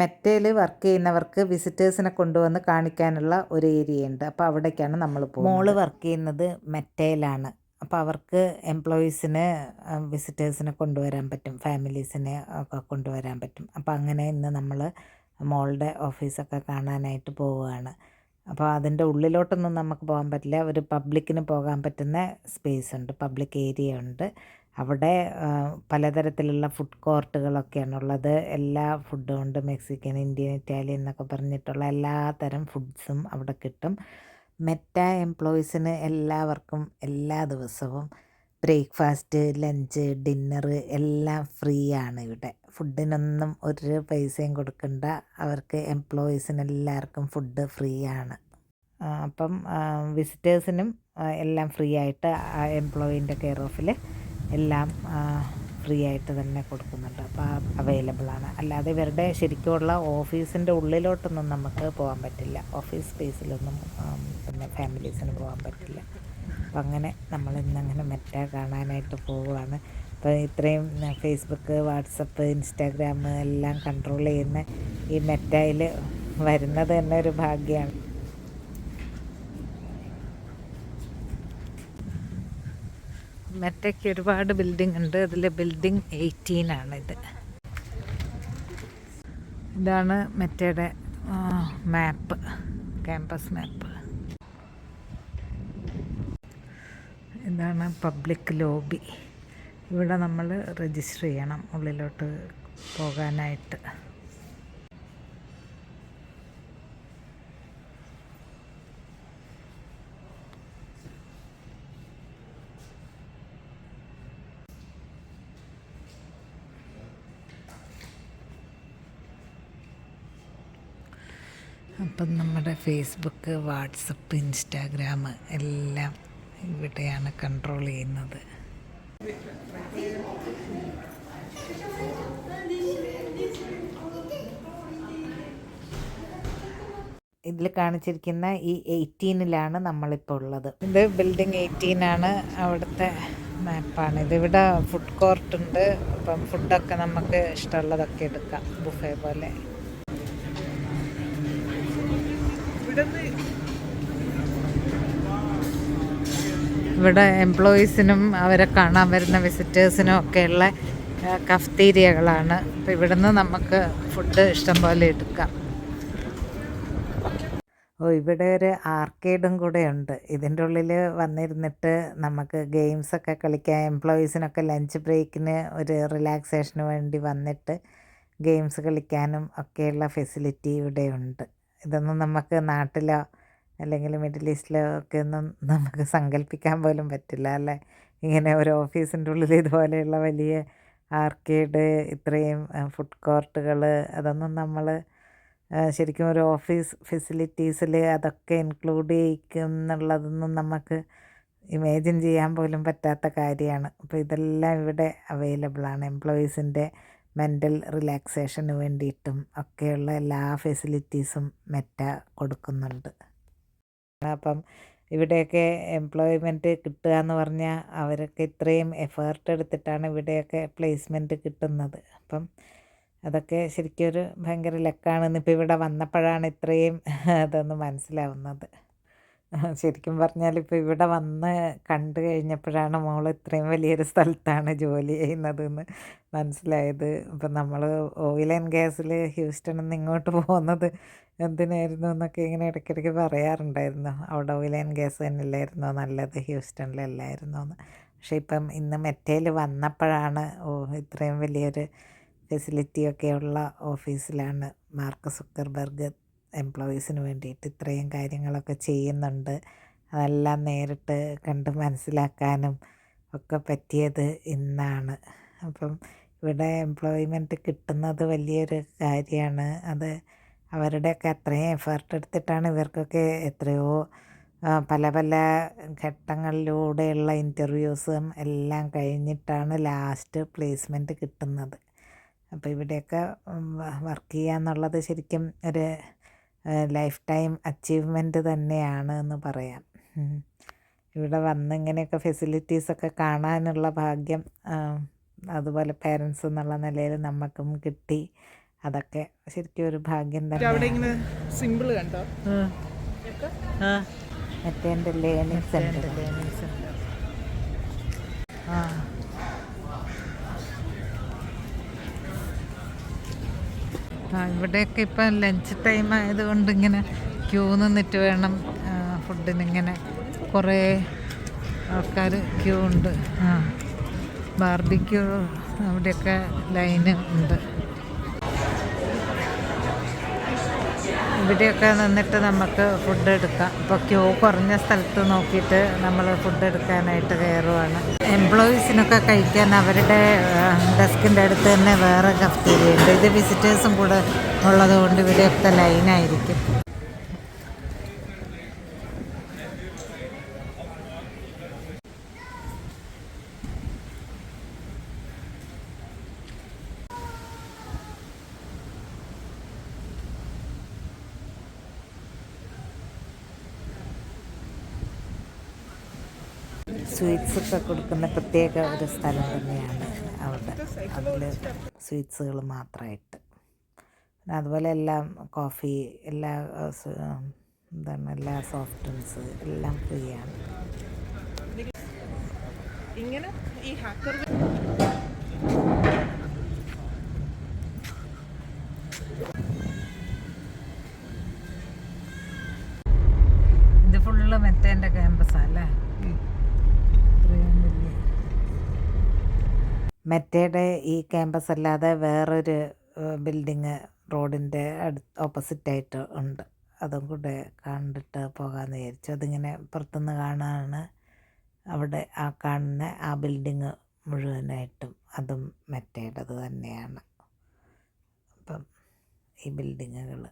മെറ്റയിൽ work ചെയ്യുന്നവർക്ക് വിസിറ്റേഴ്സിനെ കൊണ്ടുവന്ന് കാണിക്കാനുള്ള ഒരു ഏരിയയുണ്ട്. അപ്പോൾ അവിടേക്കാണ് നമ്മൾ പോകുന്നത്. മോള് വർക്ക് ചെയ്യുന്നത് മെറ്റയിലാണ്. അപ്പോൾ അവർക്ക് എംപ്ലോയീസിന് വിസിറ്റേഴ്സിനെ കൊണ്ടുവരാൻ പറ്റും, ഫാമിലീസിനെ ഒക്കെ കൊണ്ടുവരാൻ പറ്റും. അപ്പോൾ അങ്ങനെ ഇന്ന് നമ്മൾ മോളുടെ ഓഫീസൊക്കെ കാണാനായിട്ട് പോവുകയാണ്. അപ്പോൾ അതിൻ്റെ ഉള്ളിലോട്ടൊന്നും നമുക്ക് പോകാൻ പറ്റില്ല. ഒരു പബ്ലിക്കിന് പോകാൻ പറ്റുന്ന സ്പേസ് ഉണ്ട്, പബ്ലിക് ഏരിയ ഉണ്ട്. അവിടെ പലതരത്തിലുള്ള ഫുഡ് കോർട്ടുകളൊക്കെയാണുള്ളത്. എല്ലാ ഫുഡും ഉണ്ട്, മെക്സിക്കൻ, ഇന്ത്യൻ, ഇറ്റാലിയൻ എന്നൊക്കെ പറഞ്ഞിട്ടുള്ള എല്ലാ തരം ഫുഡ്സും അവിടെ കിട്ടും. മെറ്റ എംപ്ലോയീസിന് എല്ലാവർക്കും എല്ലാ ദിവസവും ബ്രേക്ക്ഫാസ്റ്റ്, ലഞ്ച്, ഡിന്നർ എല്ലാം ഫ്രീ ആണ് ഇവിടെ. ഫുഡിനൊന്നും ഒരു പൈസയും കൊടുക്കണ്ട. അവർക്ക് എംപ്ലോയീസിന് എല്ലാവർക്കും ഫുഡ് ഫ്രീ ആണ്. അപ്പം വിസിറ്റേഴ്സിനും എല്ലാം ഫ്രീ ആയിട്ട് എംപ്ലോയീൻ്റെ കെയർ ഓഫിൽ എല്ലാം ഫ്രീ ആയിട്ട് തന്നെ കൊടുക്കുന്നുണ്ട്. അപ്പോൾ അവൈലബിളാണ്. അല്ലാതെ ഇവരുടെ ശരിക്കുമുള്ള ഓഫീസിൻ്റെ ഉള്ളിലോട്ടൊന്നും നമുക്ക് പോകാൻ പറ്റില്ല. ഓഫീസ് സ്പേസിലൊന്നും പിന്നെ ഫാമിലീസിന് പോകാൻ പറ്റില്ല. അപ്പം അങ്ങനെ നമ്മൾ ഇന്നങ്ങനെ മെറ്റ കാണാനായിട്ട് പോവുകയാണ്. അപ്പോൾ ഇത്രയും ഫേസ്ബുക്ക്, വാട്സപ്പ്, ഇൻസ്റ്റാഗ്രാം എല്ലാം കൺട്രോൾ ചെയ്യുന്ന ഈ മെറ്റയിൽ വരുന്നത് തന്നെ ഒരു ഭാഗ്യമാണ്. മെറ്റയ്ക്ക് ഒരുപാട് ബിൽഡിംഗ് ഉണ്ട്. അതിൽ ബിൽഡിംഗ് 18 ആണിത്. ഇതാണ് മെറ്റയുടെ മാപ്പ്, ക്യാമ്പസ് മാപ്പ്. ഇതാണ് പബ്ലിക് ലോബി. ഇവിടെ നമ്മൾ രജിസ്റ്റർ ചെയ്യണം ഉള്ളിലോട്ട് പോകാനായിട്ട്. അപ്പം നമ്മുടെ ഫേസ്ബുക്ക്, വാട്സപ്പ്, ഇൻസ്റ്റാഗ്രാം എല്ലാം ഇവിടെയാണ് കൺട്രോൾ ചെയ്യുന്നത്. ഇതിൽ കാണിച്ചിരിക്കുന്ന ഈ 18-ലാണ് നമ്മളിപ്പോൾ ഉള്ളത്. ഇത് ബിൽഡിംഗ് 18 ആണ്. അവിടുത്തെ മാപ്പാണ് ഇത്. ഇവിടെ ഫുഡ് കോർട്ടുണ്ട്. അപ്പം ഫുഡൊക്കെ നമുക്ക് ഇഷ്ടമുള്ളതൊക്കെ എടുക്കാം, ബുഫേ പോലെ. ഇവിടെ എംപ്ലോയീസിനും അവരെ കാണാൻ വരുന്ന വിസിറ്റേഴ്സിനും ഒക്കെയുള്ള കഫ്തീരിയകളാണ്. അപ്പോൾ ഇവിടുന്ന് നമുക്ക് ഫുഡ് ഇഷ്ടം പോലെ എടുക്കാം. ഇവിടെ ഒരു ആർക്കേഡും കൂടെ ഉണ്ട്. ഇതിൻ്റെ ഉള്ളിൽ വന്നിരുന്നിട്ട് നമുക്ക് ഗെയിംസൊക്കെ കളിക്കാം. എംപ്ലോയീസിനൊക്കെ ലഞ്ച് ബ്രേക്കിന് ഒരു റിലാക്സേഷന് വേണ്ടി വന്നിട്ട് ഗെയിംസ് കളിക്കാനും ഒക്കെയുള്ള ഫെസിലിറ്റി ഇവിടെ ഉണ്ട്. ഇതൊന്നും നമുക്ക് നാട്ടിലോ അല്ലെങ്കിൽ മിഡിൽ ഈസ്റ്റിലോ ഒക്കെ ഒന്നും നമുക്ക് സങ്കല്പിക്കാൻ പോലും പറ്റില്ല അല്ലേ. ഇങ്ങനെ ഒരു ഓഫീസിൻ്റെ ഉള്ളിൽ ഇതുപോലെയുള്ള വലിയ ആർക്കേഡ്, ഇത്രയും ഫുഡ് കോർട്ടുകൾ, അതൊന്നും നമ്മൾ ശരിക്കും ഒരു ഓഫീസ് ഫെസിലിറ്റീസിൽ അതൊക്കെ ഇൻക്ലൂഡ് ചെയ്യിക്കും എന്നുള്ളതൊന്നും നമുക്ക് ഇമാജിൻ ചെയ്യാൻ പോലും പറ്റാത്ത കാര്യമാണ്. അപ്പോൾ ഇതെല്ലാം ഇവിടെ അവൈലബിളാണ്. എംപ്ലോയീസിൻ്റെ മെൻ്റൽ റിലാക്സേഷന് വേണ്ടിയിട്ടും ഒക്കെയുള്ള എല്ലാ ഫെസിലിറ്റീസും മെറ്റ കൊടുക്കുന്നുണ്ട്. അപ്പം ഇവിടെയൊക്കെ എംപ്ലോയ്മെൻറ്റ് കിട്ടുക എന്ന് പറഞ്ഞാൽ അവരൊക്കെ ഇത്രയും എഫേർട്ട് എടുത്തിട്ടാണ് ഇവിടെയൊക്കെ പ്ലേസ്മെൻറ്റ് കിട്ടുന്നത്. അപ്പം അതൊക്കെ ശരിക്കും ഒരു ഭയങ്കര ലക്കാണെന്ന് ഇപ്പോൾ ഇവിടെ വന്നപ്പോഴാണ് ഇത്രയും അതൊന്ന് മനസ്സിലാവുന്നത്. ശരിക്കും പറഞ്ഞാൽ ഇപ്പോൾ ഇവിടെ വന്ന് കണ്ടു കഴിഞ്ഞപ്പോഴാണ് മോൾ ഇത്രയും വലിയൊരു സ്ഥലത്താണ് ജോലി ചെയ്യുന്നതെന്ന് മനസ്സിലായത്. ഇപ്പം നമ്മൾ ഓയിൽ ആൻഡ് ഗ്യാസിൽ ഹ്യൂസ്റ്റണിൽ നിന്ന് ഇങ്ങോട്ട് പോകുന്നത് എന്തിനായിരുന്നു എന്നൊക്കെ ഇങ്ങനെ ഇടയ്ക്കിടയ്ക്ക് പറയാറുണ്ടായിരുന്നു. അവിടെ ഓയിൽ ആൻഡ് ഗ്യാസ് തന്നെ ഇല്ലായിരുന്നോ നല്ലത്, ഹ്യൂസ്റ്റണിലല്ലായിരുന്നോ എന്ന്. പക്ഷേ ഇപ്പം ഇന്ന് മെറ്റയിൽ വന്നപ്പോഴാണ് ഇത്രയും വലിയൊരു ഫെസിലിറ്റിയൊക്കെയുള്ള ഓഫീസിലാണ് മാർക്ക് സുക്കർബർഗ് എംപ്ലോയീസിന് വേണ്ടിയിട്ട് ഇത്രയും കാര്യങ്ങളൊക്കെ ചെയ്യുന്നുണ്ട്. അതെല്ലാം നേരിട്ട് കണ്ട് മനസ്സിലാക്കാനും ഒക്കെ പറ്റിയത് ഇന്നാണ്. അപ്പം ഇവിടെ എംപ്ലോയ്മെൻറ്റ് കിട്ടുന്നത് വലിയൊരു കാര്യമാണ്. അത് അവരുടെയൊക്കെ അത്രയും എഫേർട്ട് എടുത്തിട്ടാണ് ഇവർക്കൊക്കെ എത്രയോ പല പല ഘട്ടങ്ങളിലൂടെയുള്ള ഇൻ്റർവ്യൂസും എല്ലാം കഴിഞ്ഞിട്ടാണ് ലാസ്റ്റ് പ്ലേസ്മെൻറ്റ് കിട്ടുന്നത്. അപ്പോൾ ഇവിടെയൊക്കെ വർക്ക് ചെയ്യുക എന്നുള്ളത് ശരിക്കും ഒരു ലൈഫ് ടൈം അച്ചീവ്മെൻറ്റ് തന്നെയാണ് എന്ന് പറയാം. ഇവിടെ വന്ന് ഇങ്ങനെയൊക്കെ ഫെസിലിറ്റീസൊക്കെ കാണാനുള്ള ഭാഗ്യം അതുപോലെ പേരൻസ് എന്നുള്ള നിലയിൽ നമുക്കും കിട്ടി. അതൊക്കെ ശരിക്കും ഒരു ഭാഗ്യം അവിടെ തന്നെ. ഇങ്ങനെ സിമ്പിൾ കണ്ടോ? മറ്റേ ലേണിംഗ് സെൻറ്റർ. ആ ഇവിടെയൊക്കെ ഇപ്പം ലഞ്ച് ടൈം ആയതുകൊണ്ട് ഇങ്ങനെ ക്യൂ നിന്നിട്ട് വേണം ഫുഡിനിങ്ങനെ കുറേ ആൾക്കാർ ക്യൂ ഉണ്ട്. ബാർബിക്യൂ അവിടെയൊക്കെ ലൈന് ഉണ്ട്. ഇവിടെയൊക്കെ നിന്നിട്ട് നമുക്ക് ഫുഡ് എടുക്കാം. ഇപ്പോൾ ക്യൂ കുറഞ്ഞ സ്ഥലത്ത് നോക്കിയിട്ട് നമ്മൾ ഫുഡ് എടുക്കാനായിട്ട് കയറുവാണ്. എംപ്ലോയീസിനൊക്കെ കഴിക്കാൻ അവരുടെ ഡെസ്കിൻ്റെ അടുത്ത് തന്നെ വേറെ കഫ്റ്റീരിയ ഉണ്ട്. ഇത് വിസിറ്റേഴ്സും കൂടെ ഉള്ളതുകൊണ്ട് ഇവിടെയൊക്കെ ലൈനായിരിക്കും. സ്വീറ്റ്സൊക്കെ കൊടുക്കുന്ന പ്രത്യേക ഒരു സ്ഥലം തന്നെയാണ് അവിടെ. അതിൽ സ്വീറ്റ്സുകൾ മാത്രമായിട്ട്, അതുപോലെ എല്ലാം കോഫി, എല്ലാ എല്ലാ സോഫ്റ്റ് ഡ്രിങ്ക്സ് എല്ലാം ഫ്രീ ആണ്. ഇങ്ങനെ ഈ ഹാക്കർ ഇത് ഫുള്ള് മെത്തേൻ്റെ ക്യാമ്പസാണ് അല്ലേ? മെറ്റയുടെ ഈ ക്യാമ്പസ് അല്ലാതെ വേറൊരു ബിൽഡിങ് റോഡിൻ്റെ ഓപ്പോസിറ്റായിട്ട് ഉണ്ട്. അതും കൂടെ കണ്ടിട്ട് പോകാമെന്ന് വിചാരിച്ചു. അതിങ്ങനെ പുറത്തുനിന്ന് കാണാനാണ്. അവിടെ ആ കാണുന്ന ആ ബിൽഡിങ് മുഴുവനായിട്ടും അതും മെറ്റയുടേത് തന്നെയാണ്. അപ്പം ഈ ബിൽഡിങ്ങുകൾ